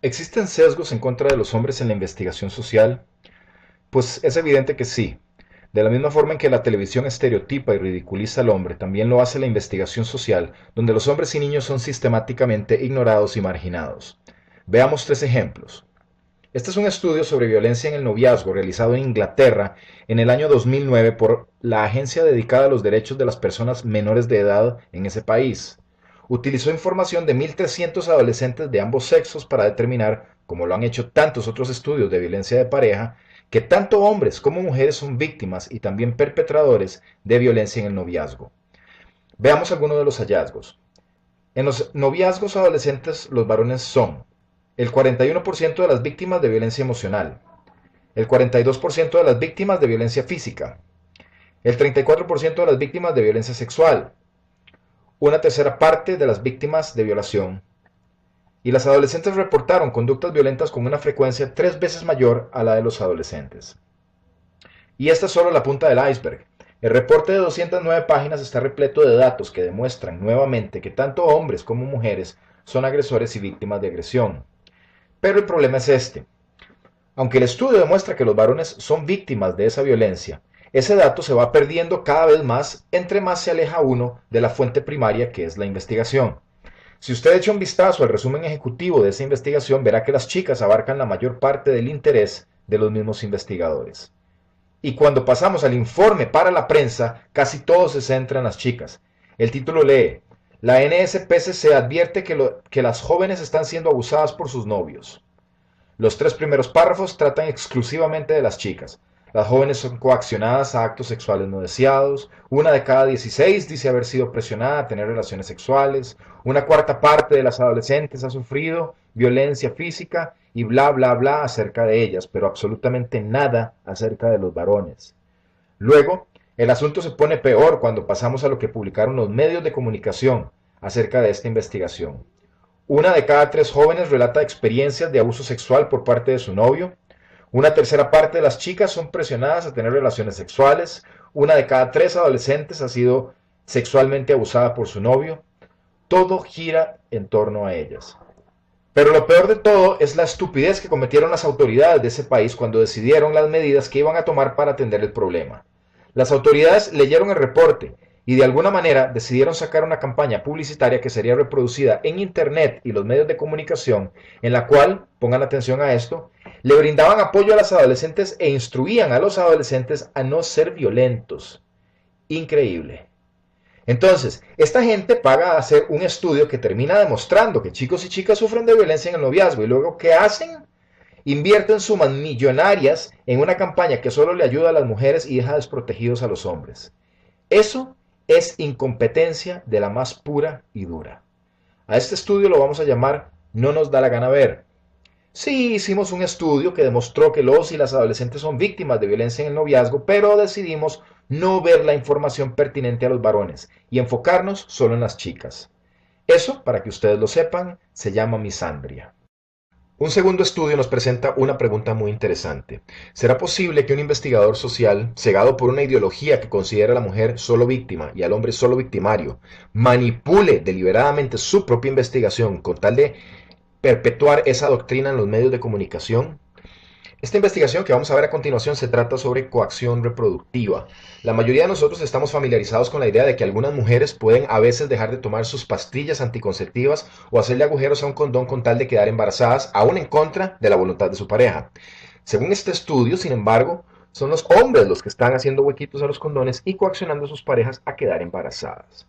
¿Existen sesgos en contra de los hombres en la investigación social? Pues es evidente que sí. De la misma forma en que la televisión estereotipa y ridiculiza al hombre, también lo hace la investigación social, donde los hombres y niños son sistemáticamente ignorados y marginados. Veamos tres ejemplos. Este es un estudio sobre violencia en el noviazgo realizado en Inglaterra en el año 2009 por la agencia dedicada a los derechos de las personas menores de edad en ese país. Utilizó información de 1.300 adolescentes de ambos sexos para determinar, como lo han hecho tantos otros estudios de violencia de pareja, que tanto hombres como mujeres son víctimas y también perpetradores de violencia en el noviazgo. Veamos algunos de los hallazgos. En los noviazgos adolescentes, los varones son el 41% de las víctimas de violencia emocional, el 42% de las víctimas de violencia física, el 34% de las víctimas de violencia sexual, una tercera parte de las víctimas de violación. Y las adolescentes reportaron conductas violentas con una frecuencia 3 veces mayor a la de los adolescentes. Y esta es solo la punta del iceberg. El reporte de 209 páginas está repleto de datos que demuestran nuevamente que tanto hombres como mujeres son agresores y víctimas de agresión. Pero el problema es este. Aunque el estudio demuestra que los varones son víctimas de esa violencia, ese dato se va perdiendo cada vez más entre más se aleja uno de la fuente primaria que es la investigación. Si usted echa un vistazo al resumen ejecutivo de esa investigación, verá que las chicas abarcan la mayor parte del interés de los mismos investigadores. Y cuando pasamos al informe para la prensa, casi todo se centra en las chicas. El título lee: la NSPCC advierte que las jóvenes están siendo abusadas por sus novios. Los tres primeros párrafos tratan exclusivamente de las chicas. Las jóvenes son coaccionadas a actos sexuales no deseados. Una de cada 16 dice haber sido presionada a tener relaciones sexuales. Una cuarta parte de las adolescentes ha sufrido violencia física y bla, bla, bla acerca de ellas, pero absolutamente nada acerca de los varones. Luego, el asunto se pone peor cuando pasamos a lo que publicaron los medios de comunicación acerca de esta investigación. Una de cada 3 jóvenes relata experiencias de abuso sexual por parte de su novio. Una tercera parte de las chicas son presionadas a tener relaciones sexuales. Una de cada 3 adolescentes ha sido sexualmente abusada por su novio. Todo gira en torno a ellas. Pero lo peor de todo es la estupidez que cometieron las autoridades de ese país cuando decidieron las medidas que iban a tomar para atender el problema. Las autoridades leyeron el reporte y de alguna manera decidieron sacar una campaña publicitaria que sería reproducida en Internet y los medios de comunicación, en la cual, pongan atención a esto, le brindaban apoyo a las adolescentes e instruían a los adolescentes a no ser violentos. Increíble. Entonces, esta gente paga a hacer un estudio que termina demostrando que chicos y chicas sufren de violencia en el noviazgo y luego ¿qué hacen? Invierten sumas millonarias en una campaña que solo le ayuda a las mujeres y deja desprotegidos a los hombres. Eso es incompetencia de la más pura y dura. A este estudio lo vamos a llamar No nos da la gana ver. Sí, hicimos un estudio que demostró que los y las adolescentes son víctimas de violencia en el noviazgo, pero decidimos no ver la información pertinente a los varones y enfocarnos solo en las chicas. Eso, para que ustedes lo sepan, se llama misandria. Un segundo estudio nos presenta una pregunta muy interesante. ¿Será posible que un investigador social, cegado por una ideología que considera a la mujer solo víctima y al hombre solo victimario, manipule deliberadamente su propia investigación con tal de perpetuar esa doctrina en los medios de comunicación? Esta investigación que vamos a ver a continuación se trata sobre coacción reproductiva. La mayoría de nosotros estamos familiarizados con la idea de que algunas mujeres pueden a veces dejar de tomar sus pastillas anticonceptivas o hacerle agujeros a un condón con tal de quedar embarazadas, aún en contra de la voluntad de su pareja. Según este estudio, sin embargo, son los hombres los que están haciendo huequitos a los condones y coaccionando a sus parejas a quedar embarazadas.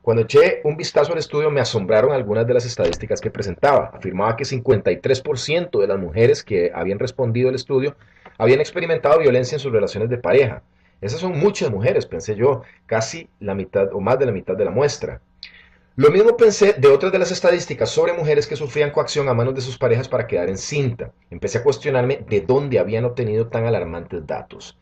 Cuando eché un vistazo al estudio me asombraron algunas de las estadísticas que presentaba. Afirmaba que 53% de las mujeres que habían respondido al estudio habían experimentado violencia en sus relaciones de pareja. Esas son muchas mujeres, pensé yo, casi la mitad o más de la mitad de la muestra. Lo mismo pensé de otras de las estadísticas sobre mujeres que sufrían coacción a manos de sus parejas para quedar encinta. Empecé a cuestionarme de dónde habían obtenido tan alarmantes datos.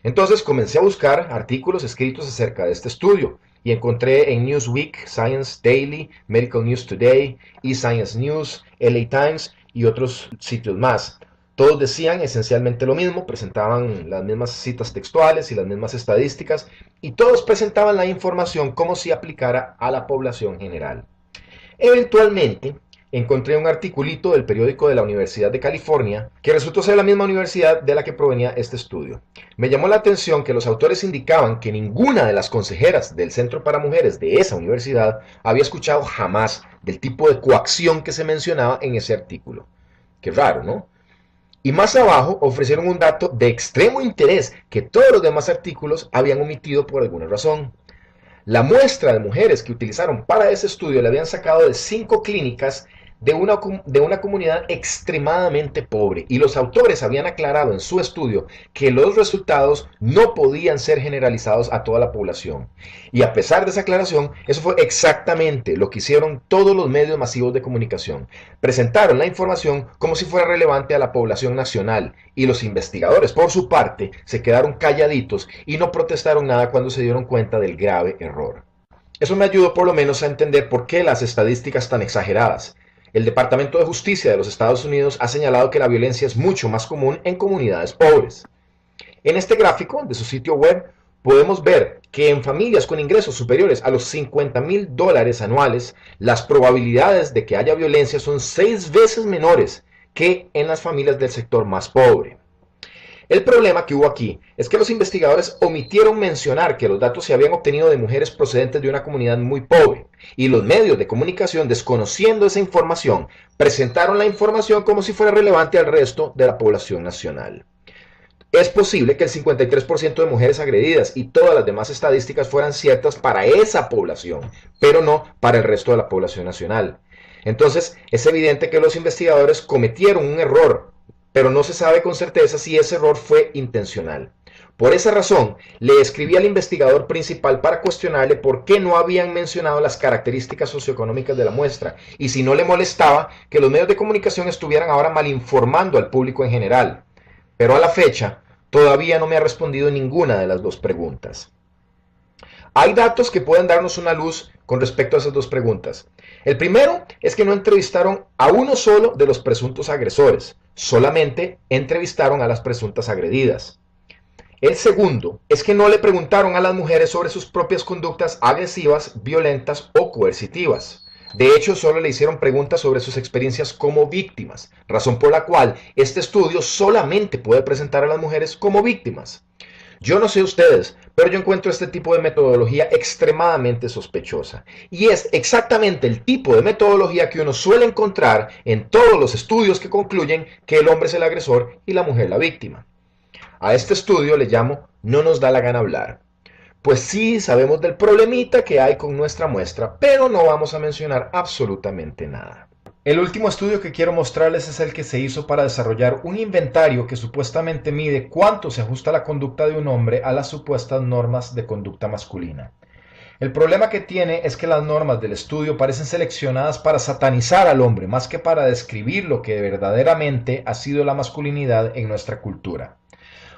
Entonces comencé a buscar artículos escritos acerca de este estudio y encontré en Newsweek, Science Daily, Medical News Today, eScience News, LA Times y otros sitios más. Todos decían esencialmente lo mismo, presentaban las mismas citas textuales y las mismas estadísticas y todos presentaban la información como si aplicara a la población general. Eventualmente, encontré un articulito del periódico de la Universidad de California, que resultó ser la misma universidad de la que provenía este estudio. Me llamó la atención que los autores indicaban que ninguna de las consejeras del Centro para Mujeres de esa universidad había escuchado jamás del tipo de coacción que se mencionaba en ese artículo. Qué raro, ¿no? Y más abajo ofrecieron un dato de extremo interés que todos los demás artículos habían omitido por alguna razón. La muestra de mujeres que utilizaron para ese estudio la habían sacado de 5 clínicas de una comunidad extremadamente pobre, y los autores habían aclarado en su estudio que los resultados no podían ser generalizados a toda la población. Y a pesar de esa aclaración, eso fue exactamente lo que hicieron todos los medios masivos de comunicación. Presentaron la información como si fuera relevante a la población nacional, y los investigadores, por su parte, se quedaron calladitos y no protestaron nada cuando se dieron cuenta del grave error. Eso me ayudó por lo menos a entender por qué las estadísticas tan exageradas. El Departamento de Justicia de los Estados Unidos ha señalado que la violencia es mucho más común en comunidades pobres. En este gráfico de su sitio web podemos ver que en familias con ingresos superiores a los $50,000 anuales, las probabilidades de que haya violencia son 6 veces menores que en las familias del sector más pobre. El problema que hubo aquí es que los investigadores omitieron mencionar que los datos se habían obtenido de mujeres procedentes de una comunidad muy pobre, y los medios de comunicación, desconociendo esa información, presentaron la información como si fuera relevante al resto de la población nacional. Es posible que el 53% de mujeres agredidas y todas las demás estadísticas fueran ciertas para esa población, pero no para el resto de la población nacional. Entonces, es evidente que los investigadores cometieron un error, pero no se sabe con certeza si ese error fue intencional. Por esa razón, le escribí al investigador principal para cuestionarle por qué no habían mencionado las características socioeconómicas de la muestra, y si no le molestaba que los medios de comunicación estuvieran ahora mal informando al público en general. Pero a la fecha, todavía no me ha respondido ninguna de las dos preguntas. Hay datos que pueden darnos una luz con respecto a esas dos preguntas. El primero es que no entrevistaron a uno solo de los presuntos agresores, solamente entrevistaron a las presuntas agredidas. El segundo es que no le preguntaron a las mujeres sobre sus propias conductas agresivas, violentas o coercitivas. De hecho, solo le hicieron preguntas sobre sus experiencias como víctimas, razón por la cual este estudio solamente puede presentar a las mujeres como víctimas. Yo no sé ustedes, pero yo encuentro este tipo de metodología extremadamente sospechosa. Y es exactamente el tipo de metodología que uno suele encontrar en todos los estudios que concluyen que el hombre es el agresor y la mujer la víctima. A este estudio le llamo "no nos da la gana hablar". Pues sí, sabemos del problemita que hay con nuestra muestra, pero no vamos a mencionar absolutamente nada. El último estudio que quiero mostrarles es el que se hizo para desarrollar un inventario que supuestamente mide cuánto se ajusta la conducta de un hombre a las supuestas normas de conducta masculina. El problema que tiene es que las normas del estudio parecen seleccionadas para satanizar al hombre más que para describir lo que verdaderamente ha sido la masculinidad en nuestra cultura.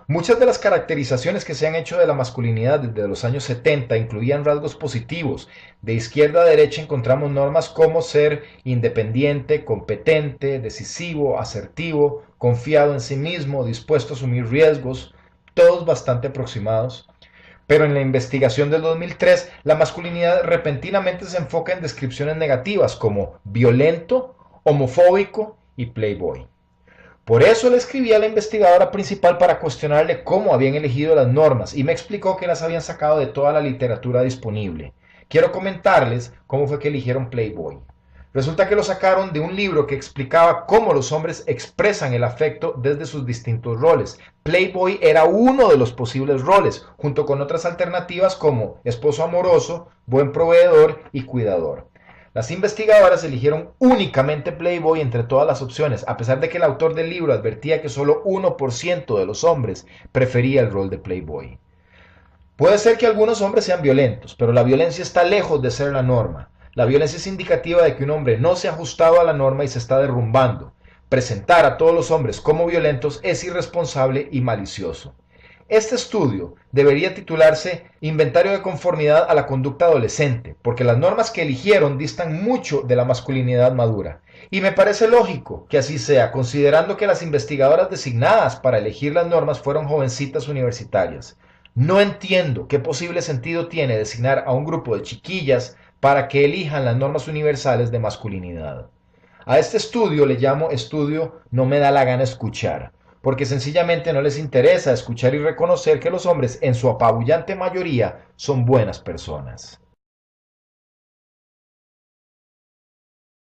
Muchas de las caracterizaciones que se han hecho de la masculinidad desde los años 70 incluían rasgos positivos. De izquierda a derecha encontramos normas como ser independiente, competente, decisivo, asertivo, confiado en sí mismo, dispuesto a asumir riesgos, todos bastante aproximados. Pero en la investigación del 2003, la masculinidad repentinamente se enfoca en descripciones negativas como violento, homofóbico y playboy. Por eso le escribí a la investigadora principal para cuestionarle cómo habían elegido las normas, y me explicó que las habían sacado de toda la literatura disponible. Quiero comentarles cómo fue que eligieron Playboy. Resulta que lo sacaron de un libro que explicaba cómo los hombres expresan el afecto desde sus distintos roles. Playboy era uno de los posibles roles, junto con otras alternativas como esposo amoroso, buen proveedor y cuidador. Las investigadoras eligieron únicamente Playboy entre todas las opciones, a pesar de que el autor del libro advertía que solo 1% de los hombres prefería el rol de Playboy. Puede ser que algunos hombres sean violentos, pero la violencia está lejos de ser la norma. La violencia es indicativa de que un hombre no se ha ajustado a la norma y se está derrumbando. Presentar a todos los hombres como violentos es irresponsable y malicioso. Este estudio debería titularse Inventario de conformidad a la conducta adolescente, porque las normas que eligieron distan mucho de la masculinidad madura. Y me parece lógico que así sea, considerando que las investigadoras designadas para elegir las normas fueron jovencitas universitarias. No entiendo qué posible sentido tiene designar a un grupo de chiquillas para que elijan las normas universales de masculinidad. A este estudio le llamo estudio no me da la gana escuchar, porque sencillamente no les interesa escuchar y reconocer que los hombres en su apabullante mayoría son buenas personas.